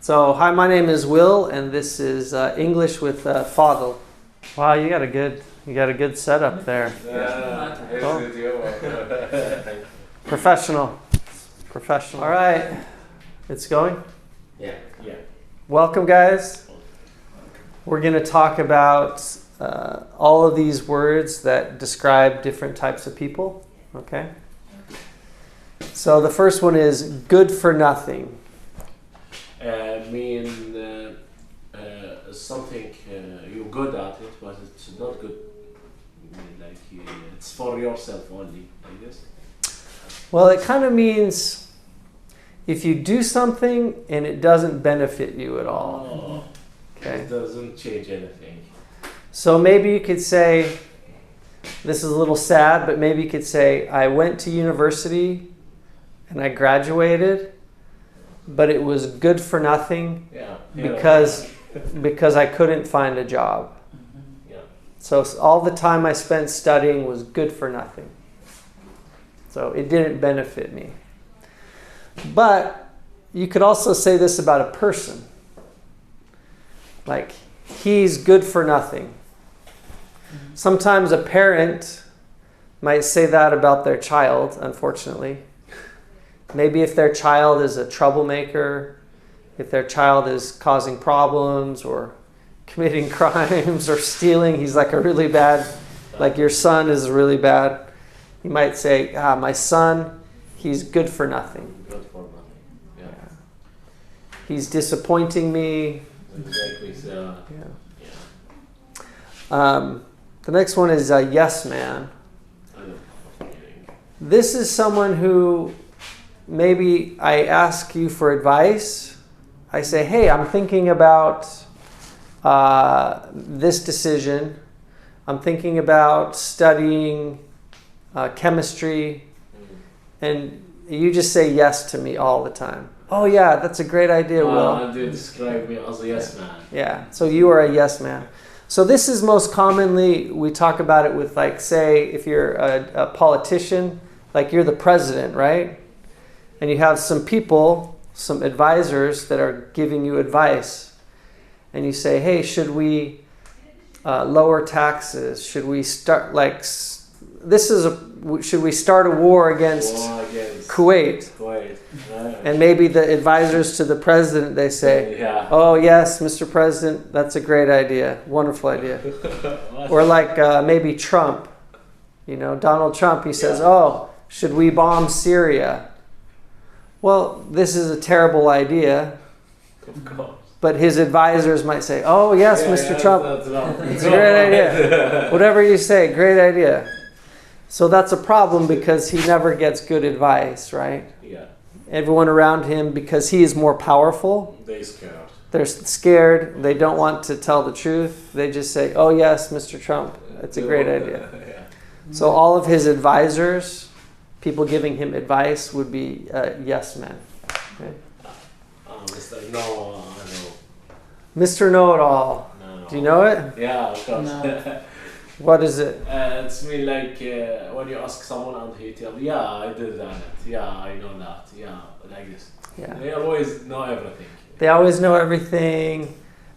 So, hi, my name is Will, and this is English with Fadl. Wow, you got a good setup there. Professional. All right, it's going. Yeah. Welcome, guys. We're going to talk about all of these words that describe different types of people. Okay. So the first one is good for nothing. Something you're good at it, but it's not good. It's for yourself only, I guess. Well, it kind of means if you do something and it doesn't benefit you at all. Okay. It doesn't change anything. So maybe you could say, this is a little sad, but maybe you could say, I went to university and I graduated, but it was good for nothing because I couldn't find a job. Yeah. So all the time I spent studying was good for nothing. So it didn't benefit me. But you could also say this about a person. Like, he's good for nothing. Sometimes a parent might say that about their child, unfortunately. Maybe if their child is a troublemaker, if their child is causing problems or committing crimes or stealing, he's like a really bad, like your son is really bad. You might say, my son, he's good for nothing. Good for nothing. Yeah. He's disappointing me. Exactly. So. Yeah. The next one is a yes man. This is someone who maybe I ask you for advice. I say, hey, I'm thinking about this decision. I'm thinking about studying chemistry. And you just say yes to me all the time. Oh yeah, that's a great idea, Will. You describe me as a yes man. Yeah, so you are a yes man. So this is most commonly, we talk about it with, like, say, if you're a politician, like you're the president, right? And you have some people, some advisors that are giving you advice. And you say, hey, should we lower taxes? Should we start, like, should we start a war against Kuwait? And maybe the advisors to the president, they say, oh yes, Mr. President, that's a great idea, wonderful idea. Or like maybe Trump, Donald Trump, he says, oh, should we bomb Syria? Well, this is a terrible idea. Of course. But his advisors might say, oh yes, Mr. Trump, it's a great idea. Whatever you say, great idea. So that's a problem because he never gets good advice, right? Yeah. Everyone around him, because he is more powerful, they're scared. They don't want to tell the truth. They just say, oh yes, Mr. Trump, it's a great idea. Yeah. So all of his advisors, people giving him advice, would be yes men. Okay? Mr. Know-it-all. No. Do you know it? Yeah, of course. No. What is it? It's me like when you ask someone and he tells, yeah, I did that. Yeah, I know that. Yeah, like this. Yeah. They always know everything. They always know everything,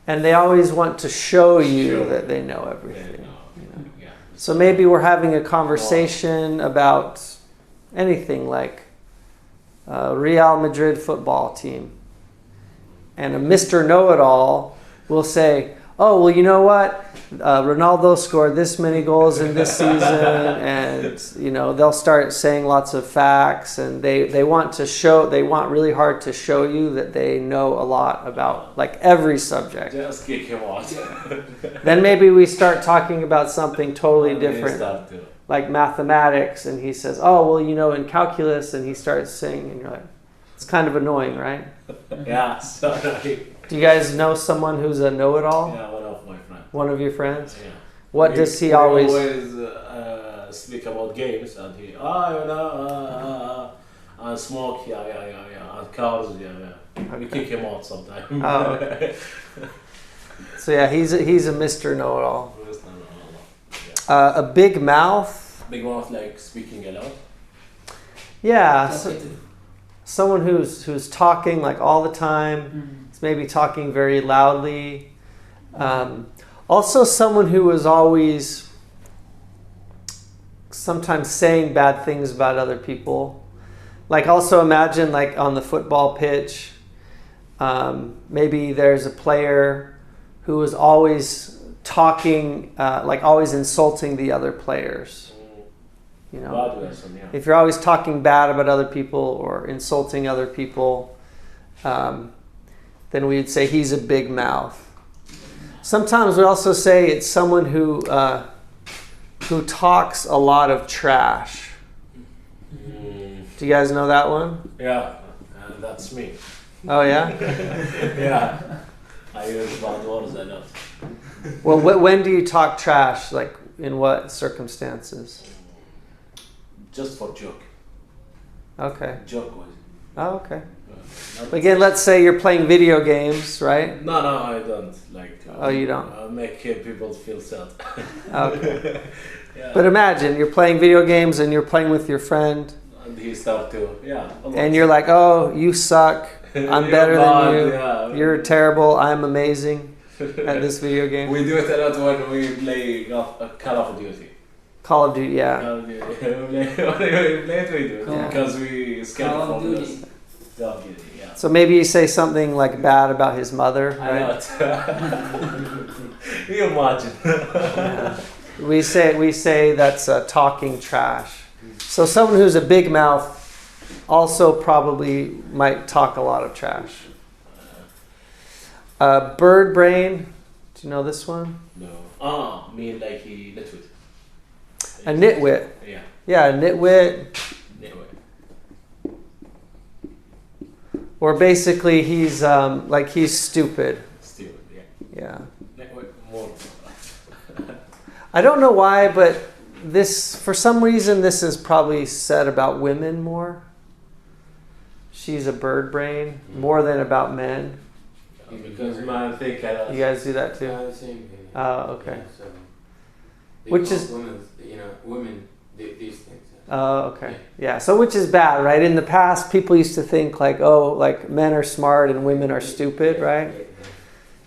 and they always want to show you that they know everything. Yeah. So maybe we're having a conversation about anything, like Real Madrid football team. And a Mr. Know-it-all will say, oh, well, you know what? Ronaldo scored this many goals in this season, and they'll start saying lots of facts, and they want really hard to show you that they know a lot about, like, every subject. Just kick him out. Then maybe we start talking about something totally different, like mathematics, and he says, oh, well, in calculus, and he starts saying, and you're like, it's kind of annoying, right? Yeah, sorry. Do you guys know someone who's a know-it-all? Yeah, one of my friends. One of your friends? Yeah. What does he always... speak about games, and he, and smoke, and cars, Okay. We kick him out sometimes. Oh, okay. So yeah, he's a Mr. Know-it-all. A big mouth. Big mouth, like speaking a lot. Yeah. Someone who's talking like all the time. It's maybe talking very loudly. Also someone who is always sometimes saying bad things about other people. Like also imagine like on the football pitch, maybe there's a player who is always talking, like always insulting the other players. You know, if you're always talking bad about other people or insulting other people, then we'd say he's a big mouth. Sometimes we also say it's someone who talks a lot of trash. Do you guys know that one? Yeah, that's me. Oh yeah? Yeah, I use bad words a lot. Well, when do you talk trash? Like in what circumstances? Just for joke. Okay. Joke was. Oh, okay. Again, let's say you're playing video games, right? No, I don't. Like. Oh, you don't? Make people feel sad. Okay. Yeah. But imagine you're playing video games and you're playing with your friend. And he started to, yeah. And you're like, oh, you suck. I'm better than you. Yeah. You're terrible. I'm amazing at this video game. We do it a lot when we play Call of Duty. Call of Duty, yeah. Call of Duty. When we play it, we do it. Yeah. Because we scared Call of from Duty. this. Call of Duty, yeah. So maybe you say something like bad about his mother, I right? know. You imagine. Yeah. We say that's talking trash. So someone who's a big mouth also probably might talk a lot of trash. Bird brain. Do you know this one? No. Mean like he nitwit. A nitwit. Yeah. Yeah, a nitwit. Nitwit. Or basically he's like he's stupid. Stupid, yeah. Yeah. Nitwit more. I don't know why, but this, for some reason, this is probably said about women more. She's a bird brain, more than about men. Because man think I don't. You guys do that too? The same thing. Oh, okay. Yeah, so Which is- women these things. Oh, okay. Yeah, so which is bad, right? In the past, people used to think like, oh, like men are smart and women are stupid, right?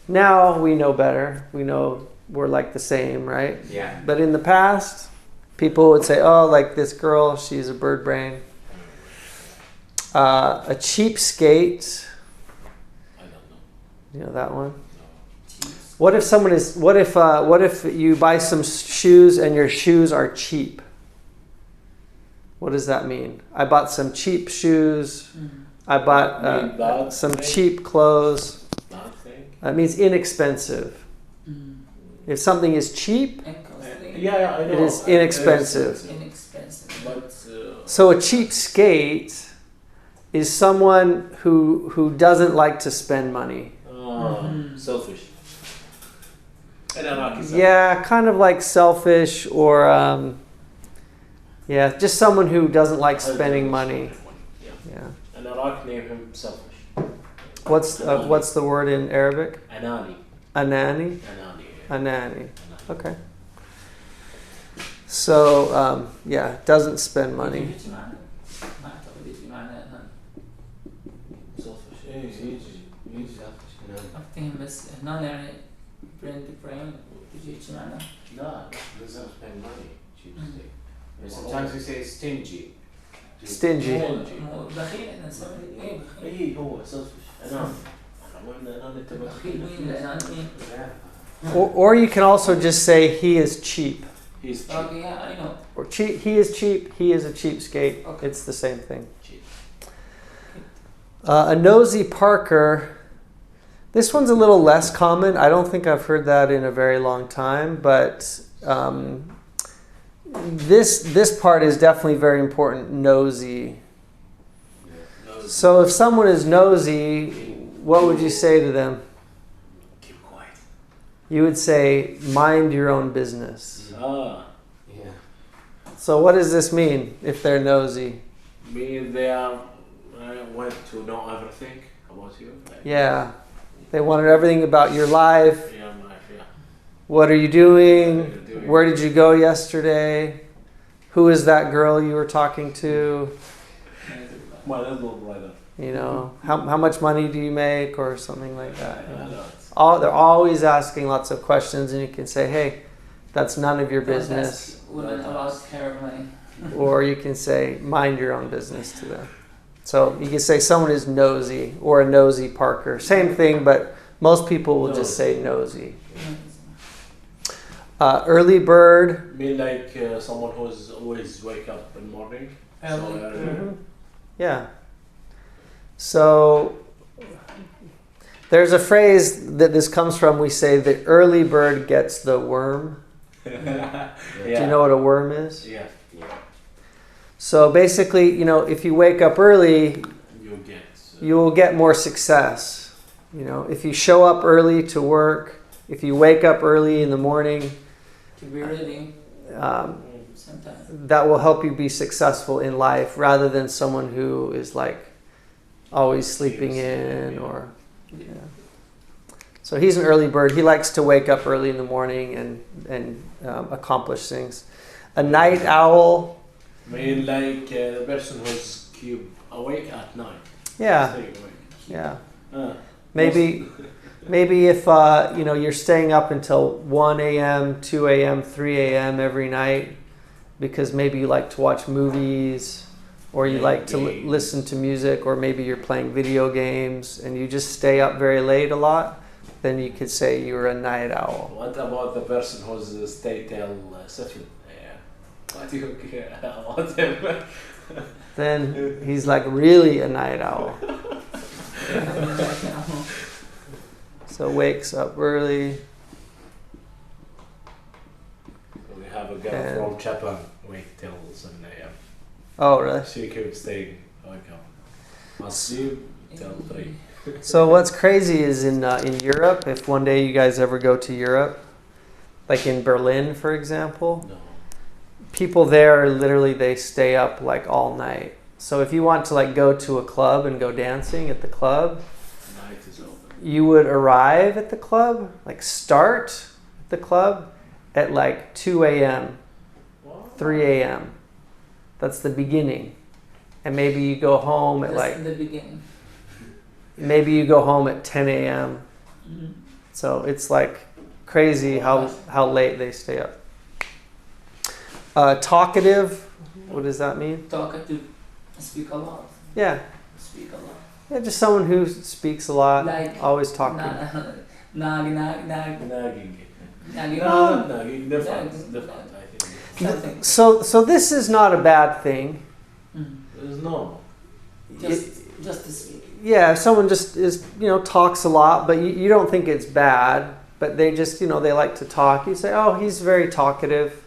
Now we know better. We know we're like the same, right? Yeah. But in the past, people would say, oh, like this girl, she's a bird brain. A cheapskate. I don't know. You know that one? No. What if someone is? What if you buy some shoes and your shoes are cheap? What does that mean? I bought some cheap shoes. I bought some cheap clothes. Bad thing. That means inexpensive. If something is cheap, Yeah, I know. it is inexpensive. Inexpensive. But So a cheapskate is someone who doesn't like to spend money. selfish. And anarchy. Yeah, kind of like selfish or yeah, just someone who doesn't like spending money. Yeah. Yeah. And Iraq named him selfish. What's the word in Arabic? Anani. Anani? Anani. Anani. Okay. So yeah, doesn't spend money. يجي معنا ما أعتقد يجي معنا هنا. Selfish. يجي selfish هنا. أفتهم بس هنا يعني brain يجي معنا. No, doesn't spend money. Cheapskate. Sometimes we say stingy. Stingy. مو بخيل إحنا نسميه إيه بخيل. ايه هو selfish. انا بخيل وين لأن إيه. Or you can also just say he is cheap. He's cheap. Okay, yeah, I know. Or cheap. He is cheap. He is a cheapskate. Okay. It's the same thing. Cheap. A nosy Parker. This one's a little less common. I don't think I've heard that in a very long time, but this part is definitely very important. Nosy. So if someone is nosy, what would you say to them? Keep quiet. You would say, mind your own business. Ah. Yeah. So what does this mean if they're nosy? Mean they are want to know everything about you. Like, Yeah. They wanted everything about your life. Yeah, life. Yeah. What are you doing? What are you doing? Where did you go yesterday? Who is that girl you were talking to? My little brother. You know, how much money do you make, or something like that. You know? A lot. They're always asking lots of questions, and you can say, hey, that's none of your business. Women about hair money. Or you can say, mind your own business to them. So you can say someone is nosy, or a nosy Parker. Same thing, but most people will just say nosy. Early bird. Mean like someone who's always wake up in the morning. So early. Mm-hmm. Yeah. So there's a phrase that this comes from. We say the early bird gets the worm. Yeah. Do you know what a worm is? Yeah. So basically, you know, if you wake up early, you will get more success. You know, if you show up early to work, if you wake up early in the morning, To be ready. That will help you be successful in life, rather than someone who is like always sleeping in, or So he's an early bird. He likes to wake up early in the morning and accomplish things. A night owl. I mean, like the person who's keep awake at night. Yeah. Stay awake. Yeah. Maybe if you know, you're staying up until 1 a.m., 2 a.m., 3 a.m. every night because maybe you like to watch movies, or you like to listen to music, or maybe you're playing video games and you just stay up very late a lot, then you could say you're a night owl. What about the person who's stay till 7? What do you care about him? Then he's like really a night owl. So wakes up early. We have a girl from Japan wait till 7 a.m. Oh, really? She keeps staying awake up. Must sleep till 3. So what's crazy is in Europe, if one day you guys ever go to Europe, like in Berlin, for example, No. people there literally, they stay up like all night. So if you want to like go to a club and go dancing at the club, Night is open. you would arrive at the club, like start the club at like 2 a.m., 3 a.m. That's the beginning. And maybe you go home at That's the beginning. maybe you go home at 10 a.m. Mm-hmm. So it's like crazy how late they stay up. Talkative, what does that mean? Talkative, speak a lot. Yeah. Speak a lot. Yeah, just someone who speaks a lot, Like always talking. Nagging. Nagging. Nagging. Different. I think. Something. So this is not a bad thing. It's normal. Just to speak. Yeah, if someone just is, you know, talks a lot, but you don't think it's bad, but they just, you know, they like to talk. You say, oh, he's very talkative.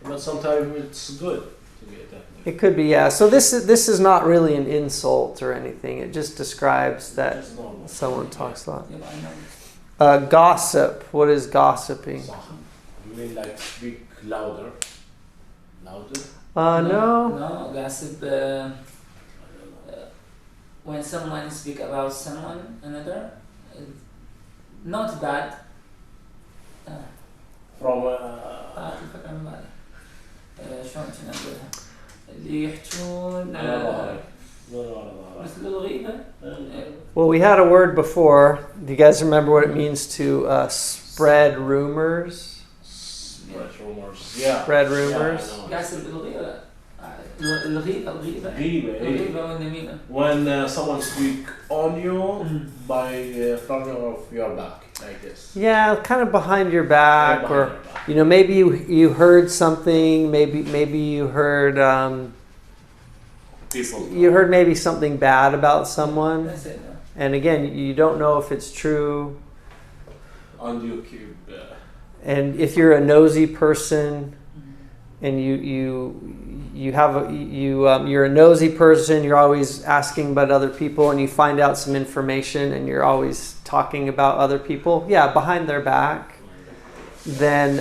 But sometimes it's good to get that. It could be, yeah. So this is not really an insult or anything. It just describes that It's normal. someone talks a lot. Yeah, I know. Gossip. What is gossiping? You mean like speak louder? Louder? No. No, gossip. When someone speak about someone another, not bad. From الفكرة من بعدها. شلون كنا نقولها؟ اللي يحجون مثل الغيبة. Well, we had a word before. Do you guys remember what it means to spread rumors? Spread rumors. Yeah. Spread rumors. Yeah, gossip الغيبة. الغيبة. غيبة. والنميمة. When someone speak on you by front of your back, like this. Yeah, kind of behind your back, Behind or your back. you know, maybe you heard something. Maybe you heard People. you heard maybe something bad about someone, That's it. and again, you don't know if it's true. And you keep. And if you're a nosy person, and you're a nosy person, you're always asking about other people, and you find out some information, and you're always talking about other people, yeah, behind their back, then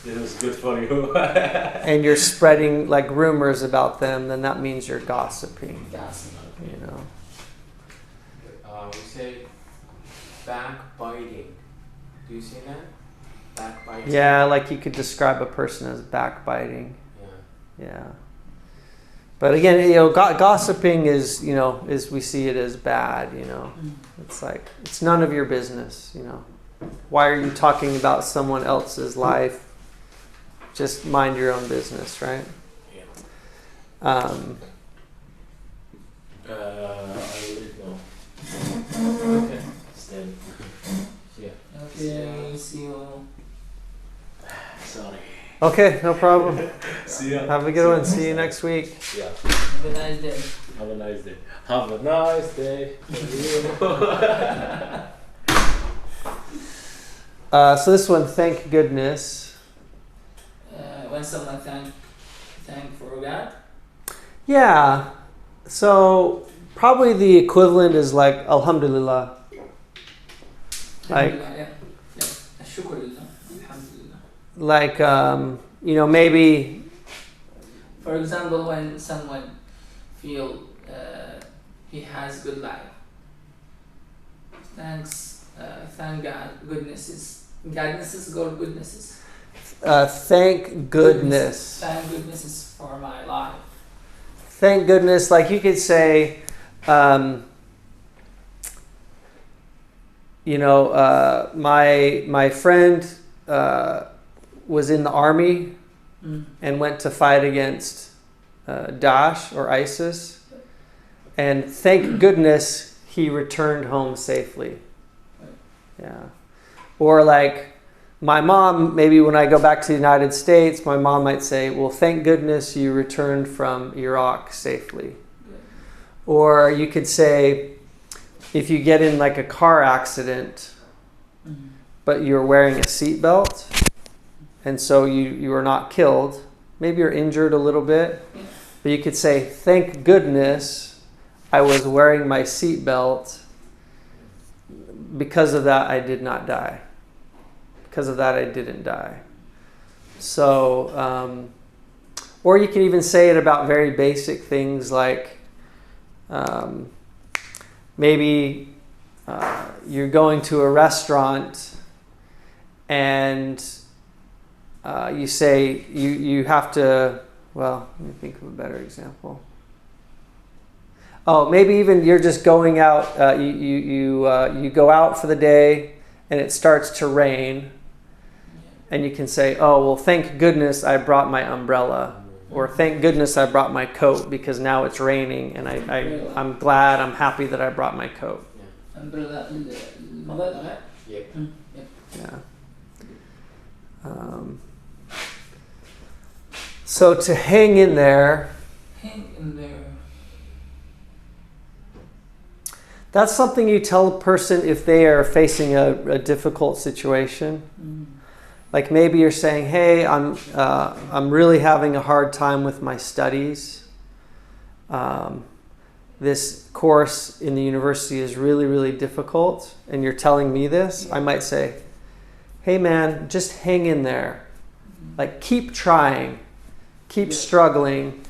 This is good for you. and you're spreading like rumors about them, then that means you're gossiping, Gossip. you know. We say backbiting. Do you see that? Backbiting. Yeah, like you could describe a person as backbiting. Yeah. Yeah. But again, gossiping is, is we see it as bad, It's like, it's none of your business, Why are you talking about someone else's life? Just mind your own business, right? I really know. Okay. Still. Yeah. Okay, see you. Sorry. Okay, no problem. See ya. Have a good one. See you next week. Yeah. Have a nice day. Have a nice day. Have a nice day. So this one, thank goodness. When someone thank for God. Yeah. So probably the equivalent is like Alhamdulillah. Like, yeah. Shukrulillah. Alhamdulillah. like maybe. For example, when someone feel he has good life, thank God, goodnesses or goodnesses. Thank goodness. Thank goodnesses for my life. Thank goodness. Like you could say, my friend was in the army and went to fight against Daesh or ISIS, and thank goodness he returned home safely. Yeah. Or like my mom, maybe when I go back to the United States, my mom might say, well, thank goodness you returned from Iraq safely. Or you could say, if you get in like a car accident, but you're wearing a seatbelt, and so you are not killed, maybe you're injured a little bit, but you could say, thank goodness I was wearing my seatbelt. Because of that, I did not die. Because of that, I didn't die. So, or you can even say it about very basic things like maybe you're going to a restaurant and you say you have to, well, let me think of a better example. Oh, maybe even you're just going out, you go out for the day and it starts to rain, and you can say, oh, well, thank goodness I brought my umbrella, or thank goodness I brought my coat because now it's raining and I'm glad, I'm happy that I brought my coat. Umbrella. Yep. Yeah. So to hang in there, that's something you tell a person if they are facing a difficult situation. Like maybe you're saying, hey, I'm really having a hard time with my studies. This course in the university is really, really difficult, and you're telling me this. I might say, hey man, just hang in there. Like keep trying, keep struggling,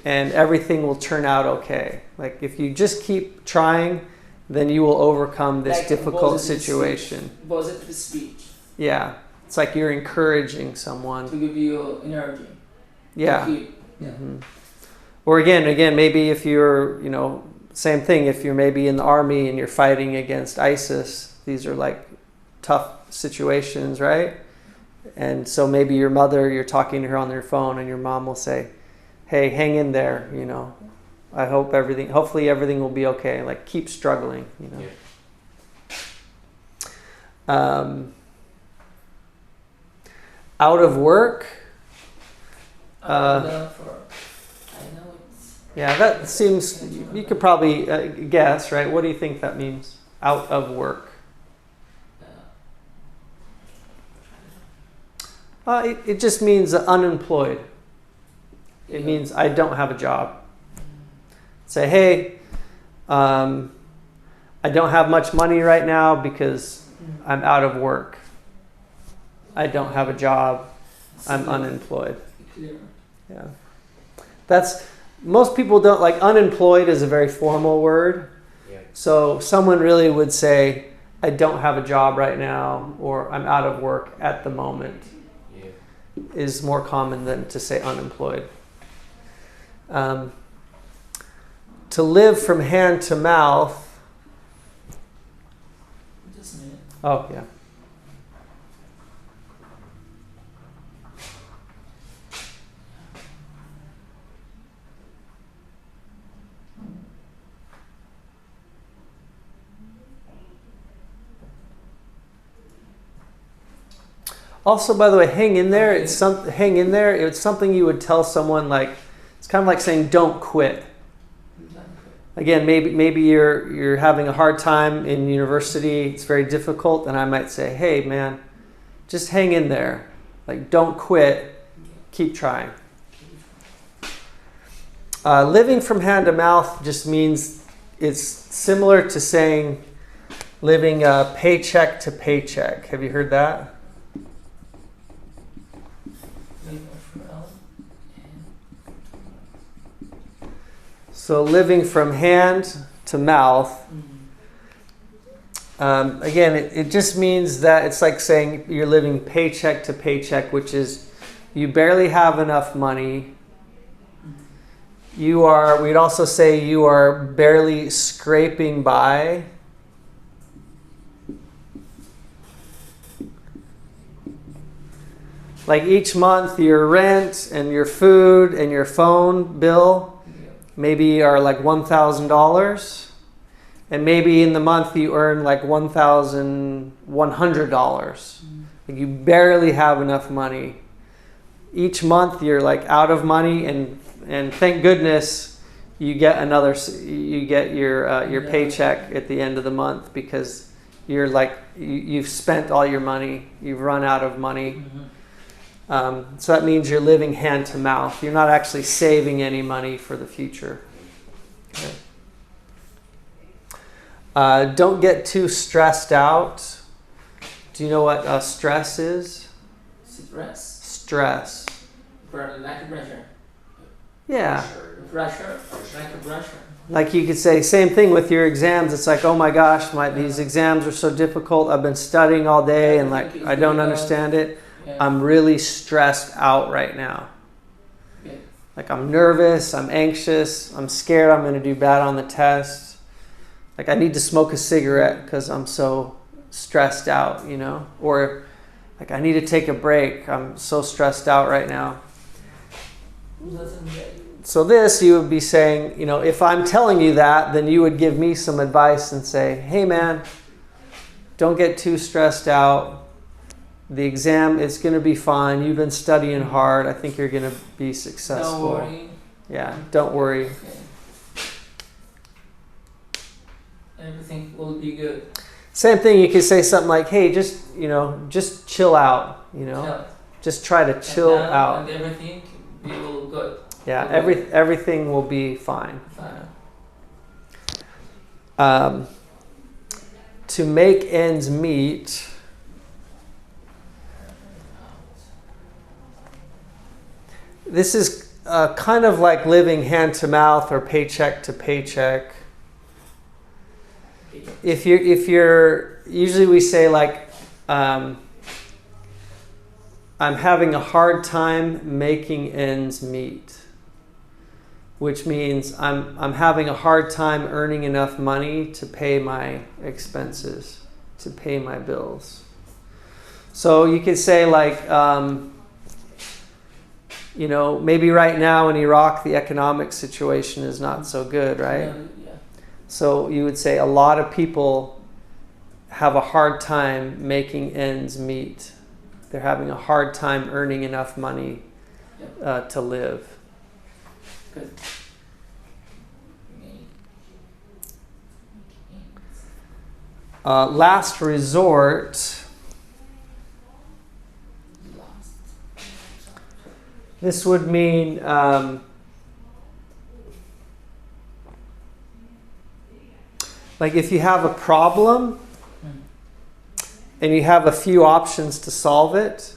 and everything will turn out okay. Like if you just keep trying, then you will overcome this like difficult situation. Positive speech. Yeah. It's like you're encouraging someone. To give you energy. Yeah. Mm-hmm. Or again, maybe if you're, same thing, if you're maybe in the army and you're fighting against ISIS, these are like tough situations, right? And so maybe your mother, you're talking to her on your phone and your mom will say, hey, hang in there, I hope hopefully everything will be okay. Like keep struggling, Out of work. Yeah, that seems, you could probably guess, right? What do you think that means? Out of work. It just means unemployed. It means I don't have a job. Say, hey, I don't have much money right now because I'm out of work. I don't have a job. I'm unemployed. Yeah. Most people don't, like unemployed is a very formal word. Yeah. So someone really would say, I don't have a job right now, or I'm out of work at the moment. Yeah. Is more common than to say unemployed. to live from hand to mouth. Just a minute. Oh, yeah. Also, by the way, hang in there. Okay. Hang in there. It's something you would tell someone, like, it's kind of like saying don't quit. Again, maybe you're having a hard time in university. It's very difficult, and I might say, hey, man, just hang in there. Like, don't quit. Keep trying. Living from hand to mouth just means it's similar to saying living paycheck to paycheck. Have you heard that? So living from hand to mouth, again, it just means that it's like saying you're living paycheck to paycheck, which is you barely have enough money. We'd also say you are barely scraping by. Like each month, your rent and your food and your phone bill maybe are like $1,000, and maybe in the month you earn like $1,100. Like you barely have enough money. Each month you're like out of money, and thank goodness you get your paycheck at the end of the month, because you're like you've spent all your money, you've run out of money. So that means you're living hand to mouth. You're not actually saving any money for the future. Okay. Don't get too stressed out. Do you know what stress is? Stress. Stress. Like a pressure. Yeah. Pressure. Like a pressure. Like you could say, same thing with your exams. It's like, oh my gosh, these exams are so difficult. I've been studying all day and like I don't understand it. Yeah. I'm really stressed out right now. Yeah. Like I'm nervous, I'm anxious, I'm scared I'm going to do bad on the test. Like I need to smoke a cigarette because I'm so stressed out, you know? Or like I need to take a break. I'm so stressed out right now. So this, you would be saying, you know, if I'm telling you that, then you would give me some advice and say, hey man, don't get too stressed out. The exam is going to be fine. You've been studying hard. I think you're going to be successful. Don't worry. Yeah, don't worry. Okay. Everything will be good. Same thing, you could say something like, hey, just chill out, Chill. Just try to chill and out. And everything will good. Yeah, Will everything will be fine. To make ends meet. This is kind of like living hand to mouth or paycheck to paycheck. If you're usually we say like I'm having a hard time making ends meet, which means I'm having a hard time earning enough money to pay my expenses, to pay my bills. So you could say like maybe right now in Iraq the economic situation is not so good, right? Yeah. So you would say a lot of people have a hard time making ends meet. They're having a hard time earning enough money to live. Good. Last resort. This would mean like if you have a problem and you have a few options to solve it,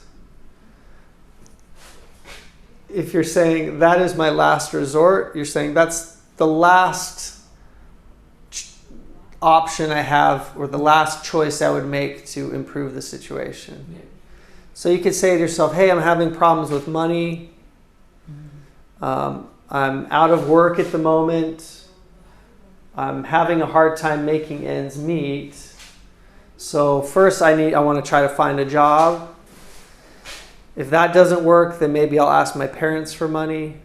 if you're saying that is my last resort, you're saying that's the last option I have or the last choice I would make to improve the situation. Yeah. So you could say to yourself, hey, I'm having problems with money. I'm out of work at the moment. I'm having a hard time making ends meet. So first I want to try to find a job. If that doesn't work, then maybe I'll ask my parents for money.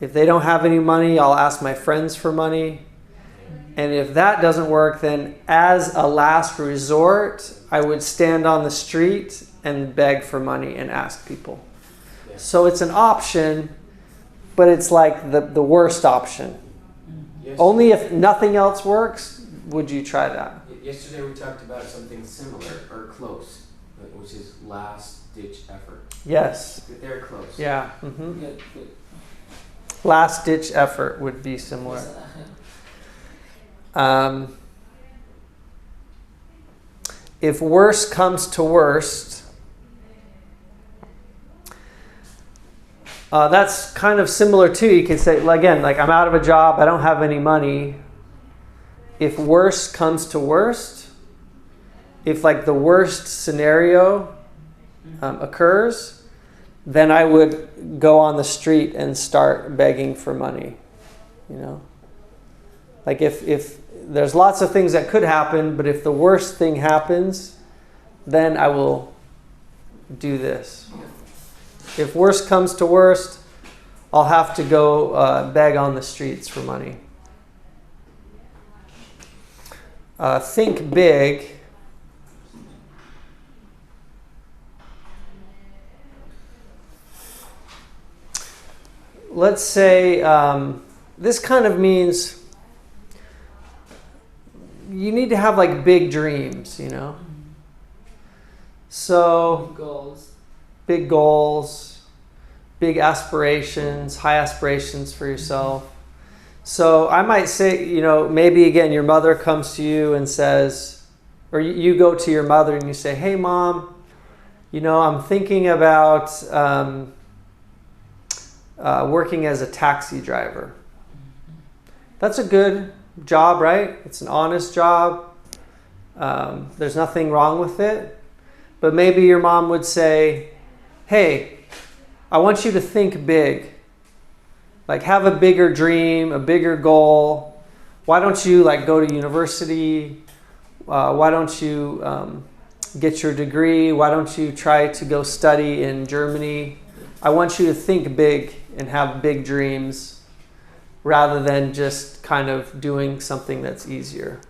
If they don't have any money, I'll ask my friends for money. And if that doesn't work, then as a last resort, I would stand on the street and beg for money and ask people. Yeah. So it's an option, but it's like the worst option. Yes. Only if nothing else works, would you try that? Yesterday we talked about something similar or close, which is last ditch effort. Yes. They're close. Yeah. Mm-hmm. Good, good. Last ditch effort would be similar. If worst comes to worst, that's kind of similar too. You can say, again, like I'm out of a job, I don't have any money. If worst comes to worst, if like the worst scenario occurs, then I would go on the street and start begging for money, you know? Like if there's lots of things that could happen, but if the worst thing happens, then I will do this. If worst comes to worst, I'll have to go beg on the streets for money. Think big. Let's say this kind of means you need to have like big dreams, you know? So big goals, big aspirations, high aspirations for yourself. So I might say, you know, maybe again your mother comes to you and says, or you go to your mother and you say, hey mom, you know, I'm thinking about working as a taxi driver. That's a good job, right? It's an honest job. There's nothing wrong with it. But maybe your mom would say, hey, I want you to think big. Like have a bigger dream, a bigger goal. Why don't you like go to university? Why don't you get your degree? Why don't you try to go study in Germany? I want you to think big and have big dreams rather than just kind of doing something that's easier.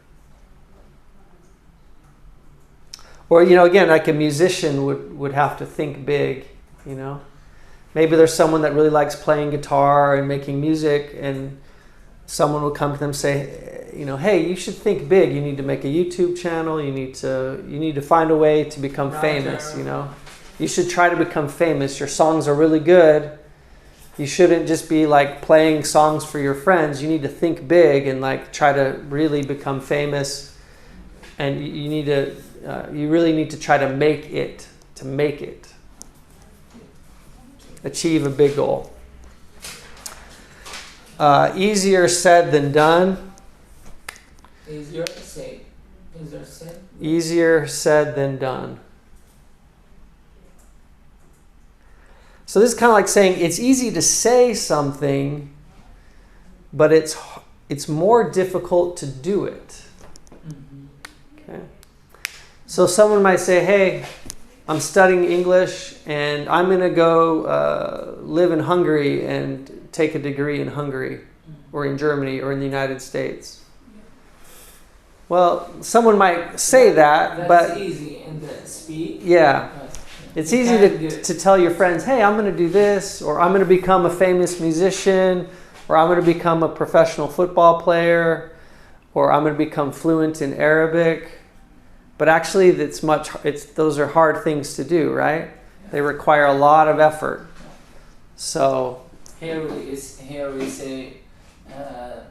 Or, you know, again, like a musician would have to think big, you know. Maybe there's someone that really likes playing guitar and making music, and someone will come to them and say, you know, hey, you should think big. You need to make a YouTube channel. You need to find a way to become famous, you know. You should try to become famous. Your songs are really good. You shouldn't just be like playing songs for your friends. You need to think big and like try to really become famous. And you really need to try to make it, achieve a big goal. Easier said than done. Easier said. Easier said than done. So this is kind of like saying it's easy to say something, but it's more difficult to do it. Okay. So someone might say, hey, I'm studying English and I'm going to go live in Hungary and take a degree in Hungary or in Germany or in the United States. Well, someone might say that, but that's easy in the speed. Yeah. It's easy to tell your friends, hey, I'm going to do this, or I'm going to become a famous musician, or I'm going to become a professional football player, or I'm going to become fluent in Arabic. But actually, those are hard things to do, right? They require a lot of effort. So here we say the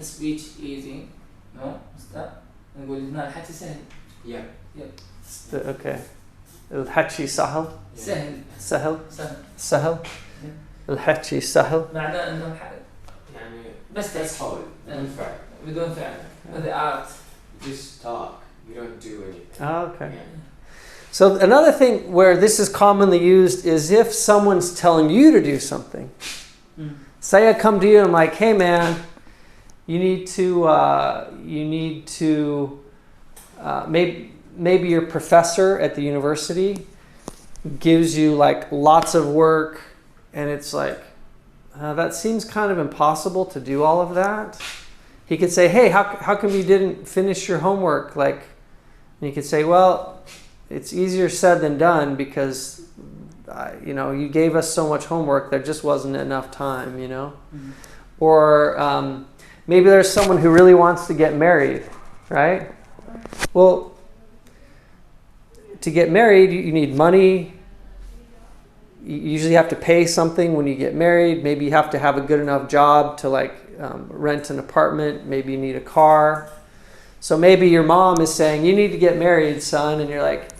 speech easy. No, stop. نقول هنا الحكي سهل. Yeah. Okay. الحكي سهل. سهل. سهل. الحكي سهل. معناه إنه يعني بس تسهل بدون فعل. with the art. Just talk. You don't do anything. Oh, okay. Yeah. So another thing where this is commonly used is if someone's telling you to do something. Say I come to you and I'm like, hey man, you need to maybe your professor at the university gives you like lots of work, and it's like that seems kind of impossible to do all of that. He could say, hey, how come you didn't finish your homework? Like, and you could say, well, it's easier said than done because you gave us so much homework, there just wasn't enough time, Mm-hmm. Or maybe there's someone who really wants to get married, right? Well, to get married, you need money. You usually have to pay something when you get married. Maybe you have to have a good enough job to rent an apartment. Maybe you need a car. So maybe your mom is saying, you need to get married, son. And you're like,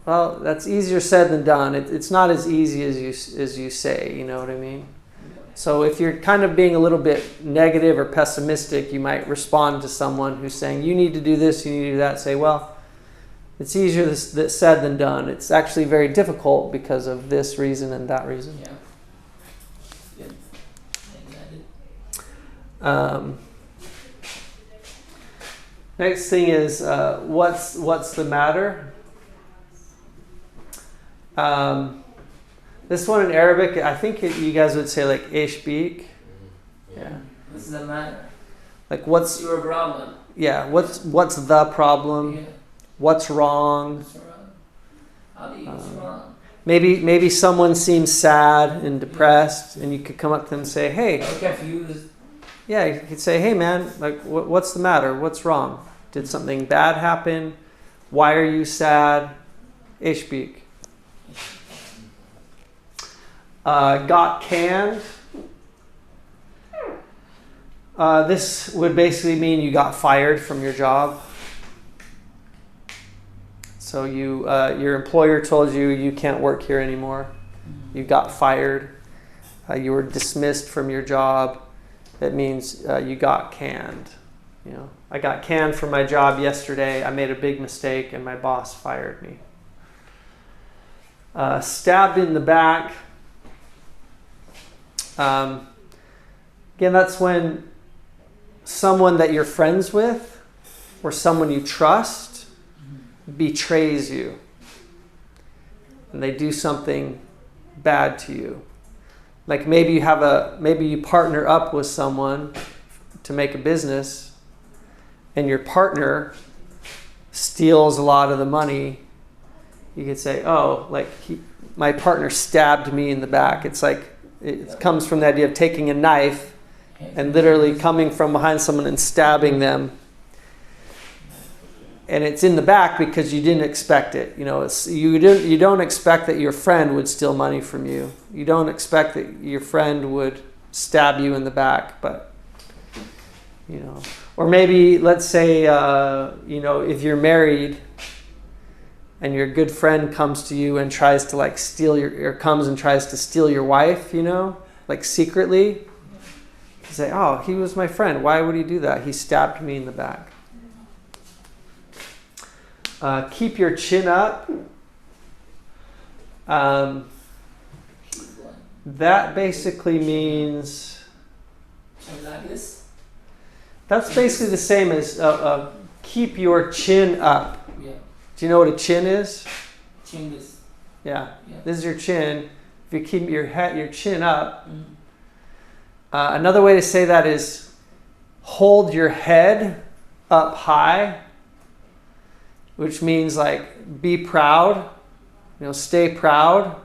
well, that's easier said than done. It's not as easy as you say, you know what I mean? So if you're kind of being a little bit negative or pessimistic, you might respond to someone who's saying, you need to do this, you need to do that. Say, well, it's easier said than done. It's actually very difficult because of this reason and that reason. Yeah. Yeah. Next thing is, what's the matter? This one in Arabic, I think you guys would say like "Ish bik." Yeah. What's the matter? Like what's your problem? Yeah. What's the problem? Yeah. What's wrong? What's wrong? How do you what's wrong? Maybe someone seems sad and depressed, and you could come up to them and say, "Hey." Or confused. Yeah, you could say, "Hey, man, like what's the matter? What's wrong? Did something bad happen? Why are you sad?" Ish bik. Got canned. This would basically mean you got fired from your job. So your employer told you can't work here anymore. You got fired. You were dismissed from your job. That means you got canned. I got canned from my job yesterday. I made a big mistake and my boss fired me. Stabbed in the back. Again, that's when someone that you're friends with or someone you trust betrays you and they do something bad to you. Like maybe you partner up with someone to make a business and your partner steals a lot of the money. You could say, oh, like my partner stabbed me in the back. It's like, it comes from the idea of taking a knife and literally coming from behind someone and stabbing them. And it's in the back because you didn't expect it. You don't expect that your friend would steal money from you. You don't expect that your friend would stab you in the back, but or maybe let's say if you're married and your good friend comes to you and tries to steal your wife, like secretly. You say, oh, he was my friend. Why would he do that? He stabbed me in the back. Keep your chin up. That basically means... Like this? That's basically the same as keep your chin up. Yeah. Do you know what a chin is? Chin is. Yeah. This is your chin. If you keep your chin up. Mm. Another way to say that is hold your head up high, which means be proud, stay proud.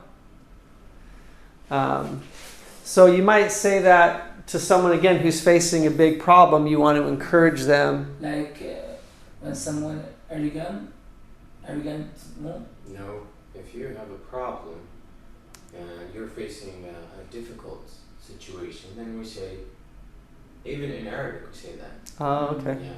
So you might say that to someone again who's facing a big problem. You want to encourage them. When someone arrogant, no? No, if you have a problem and you're facing a difficult situation, then we say, even in Arabic we say that. Oh, okay. Yeah,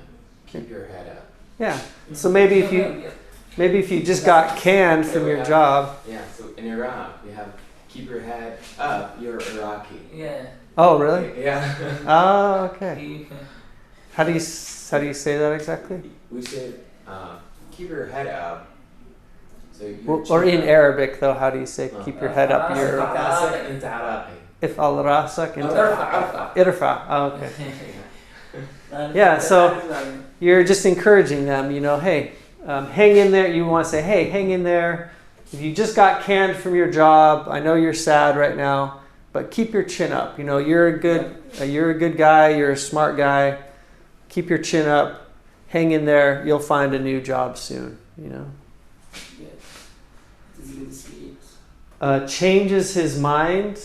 keep your head up. Yeah. So maybe if you just got canned from your job. Yeah. So in Iraq we have keep your head up. You're Iraqi. Yeah. Oh, really? Yeah. Oh, okay. How do you say that exactly? We say keep your head up. So or in Arabic though, how do you say keep your head up? Your if al rasak Irfa. irfa. Oh, okay. Yeah, so you're just encouraging them, you know, hey, hang in there. You want to say, hey, hang in there. If you just got canned from your job, I know you're sad right now, but keep your chin up. You know, you're a good guy. You're a smart guy. Keep your chin up. Hang in there. You'll find a new job soon. You know. Yeah. Changes his mind.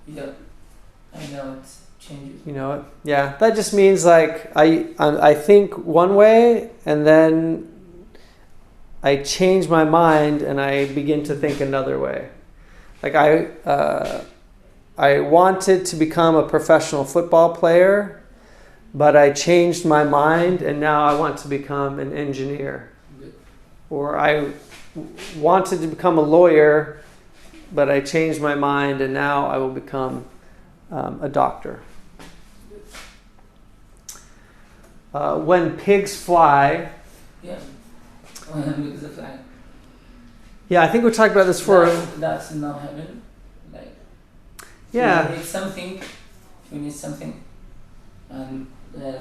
Yeah, I know it changes. You know it. Yeah, that just means like I think one way and then I change my mind and I begin to think another way. Like I wanted to become a professional football player, but I changed my mind and now I want to become an engineer. Or I wanted to become a lawyer, but I changed my mind and now I will become a doctor. When pigs fly. Yeah. Because of flying. Yeah, I think we talked about this before. That's not heaven. Like. Yeah. You need something. And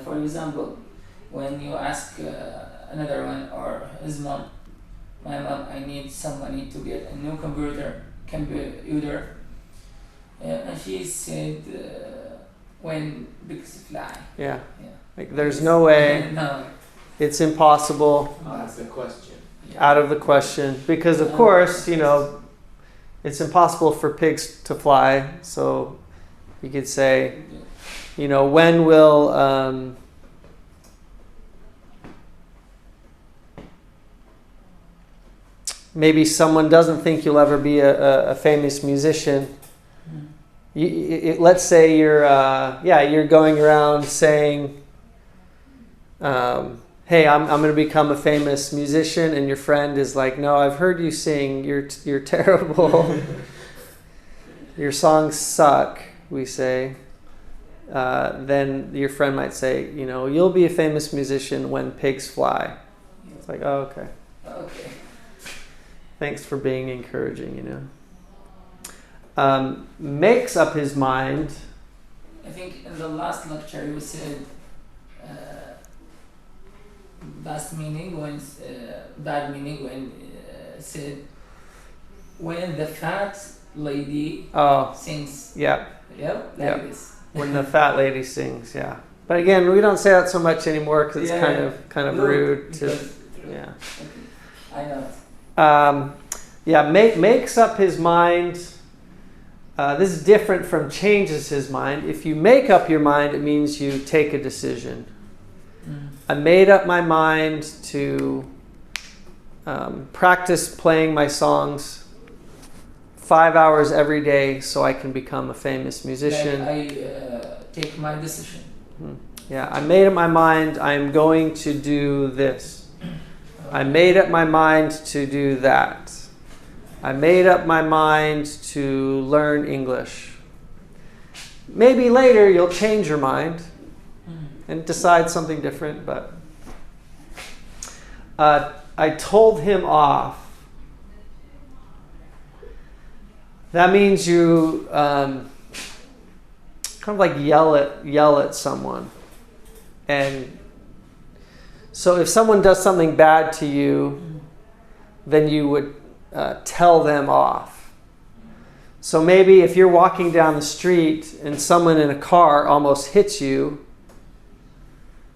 for example, when you ask another one or his mom, my mom, I need some money to get a new computer, and she said, when pigs fly. Yeah. Like there's no way. No. It's impossible. That's the question. Yeah. Out of the question. Because of course, you know, it's impossible for pigs to fly. So you could say, you know, when will maybe someone doesn't think you'll ever be a famous musician. Let's say you're going around saying, hey, I'm going to become a famous musician, and your friend is like, no, I've heard you sing. You're terrible. Your songs suck, we say. Then your friend might say, you know, you'll be a famous musician when pigs fly. It's like, oh, okay. Okay. Thanks for being encouraging, you know. Makes up his mind. I think in the last lecture you said bad meaning when said when the fat lady sings. Yeah. Yeah, like this. When the fat lady sings, yeah. But again, we don't say that so much anymore because it's kind of rude to. Yeah. Okay. I know. Makes up his mind. This is different from changes his mind. If you make up your mind, it means you take a decision. I made up my mind to practice playing my songs 5 hours every day so I can become a famous musician. I take my decision. Yeah, I made up my mind I'm going to do this. I made up my mind to do that. I made up my mind to learn English. Maybe later you'll change your mind and decide something different, but I told him off. That means you kind of like yell at someone. And so if someone does something bad to you, then you would tell them off. So maybe if you're walking down the street and someone in a car almost hits you,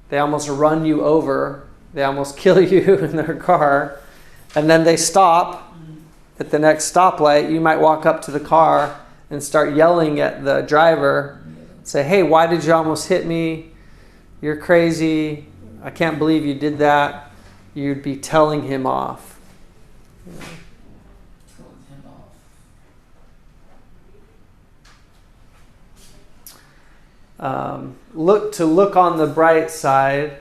they almost run you over, they almost kill you in their car, and then they stop at the next stoplight, you might walk up to the car and start yelling at the driver, say, hey, why did you almost hit me? You're crazy. I can't believe you did that. You'd be telling him off. Look on the bright side.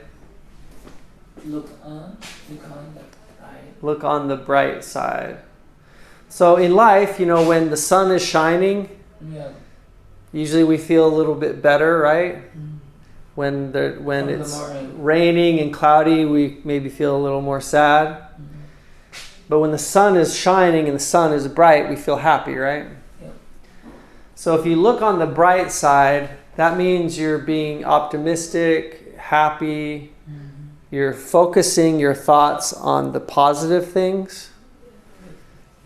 Look on the bright. Look on the bright side. So in life, you know, when the sun is shining, usually we feel a little bit better, right? When it's raining and cloudy, we maybe feel a little more sad. But when the sun is shining and the sun is bright, we feel happy, right? So if you look on the bright side, that means you're being optimistic, happy. You're focusing your thoughts on the positive things.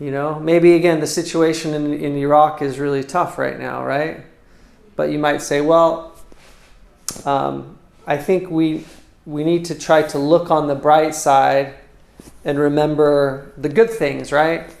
You know, maybe again, the situation in Iraq is really tough right now, right? But you might say, well, I think we need to try to look on the bright side and remember the good things, right?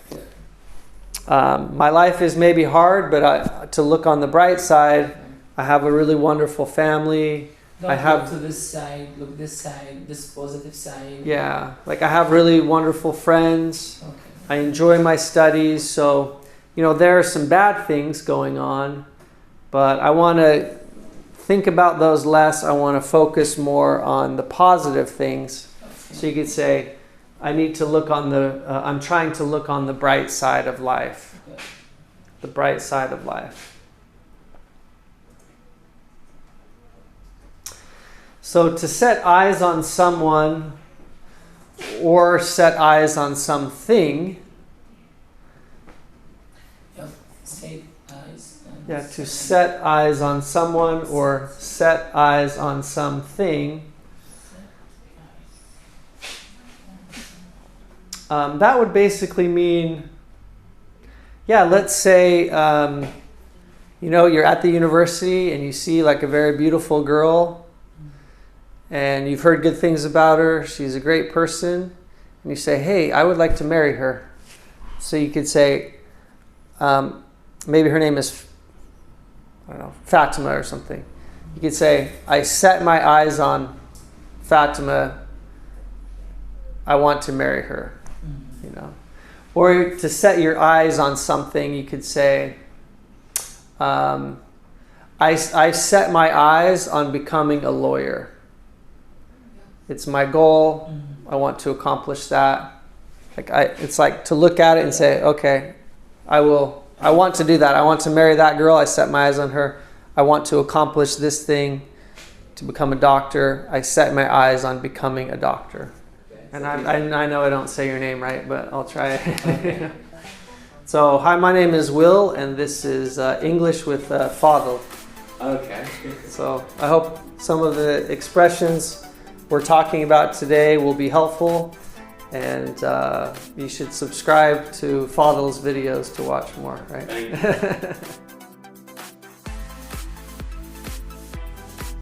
My life is maybe hard, but to look on the bright side, I have a really wonderful family. Don't look to this side, look this side, this positive side. Yeah, like I have really wonderful friends. Okay. I enjoy my studies. So, you know, there are some bad things going on, but I want to think about those less. I want to focus more on the positive things. Okay. So you could say, I need to look on I'm trying to look on the bright side of life. Okay. The bright side of life. So to set eyes on someone or set eyes on something. Yep. Set eyes. Yeah, to set eyes on someone or set eyes on something. That would basically mean, yeah, let's say, you know, you're at the university and you see like a very beautiful girl and you've heard good things about her. She's a great person. And you say, hey, I would like to marry her. So you could say, maybe her name is, I don't know, Fatima or something. You could say, I set my eyes on Fatima. I want to marry her. You know, or to set your eyes on something, you could say, I set my eyes on becoming a lawyer. It's my goal. I want to accomplish that. It's like to look at it and say, okay, I want to do that. I want to marry that girl. I set my eyes on her. I want to accomplish this thing, to become a doctor. I set my eyes on becoming a doctor. And I know I don't say your name right, but I'll try it. So, hi, my name is Will, and this is English with Fadl. Okay. So, I hope some of the expressions we're talking about today will be helpful, and you should subscribe to Fadl's videos to watch more, right? Thank you.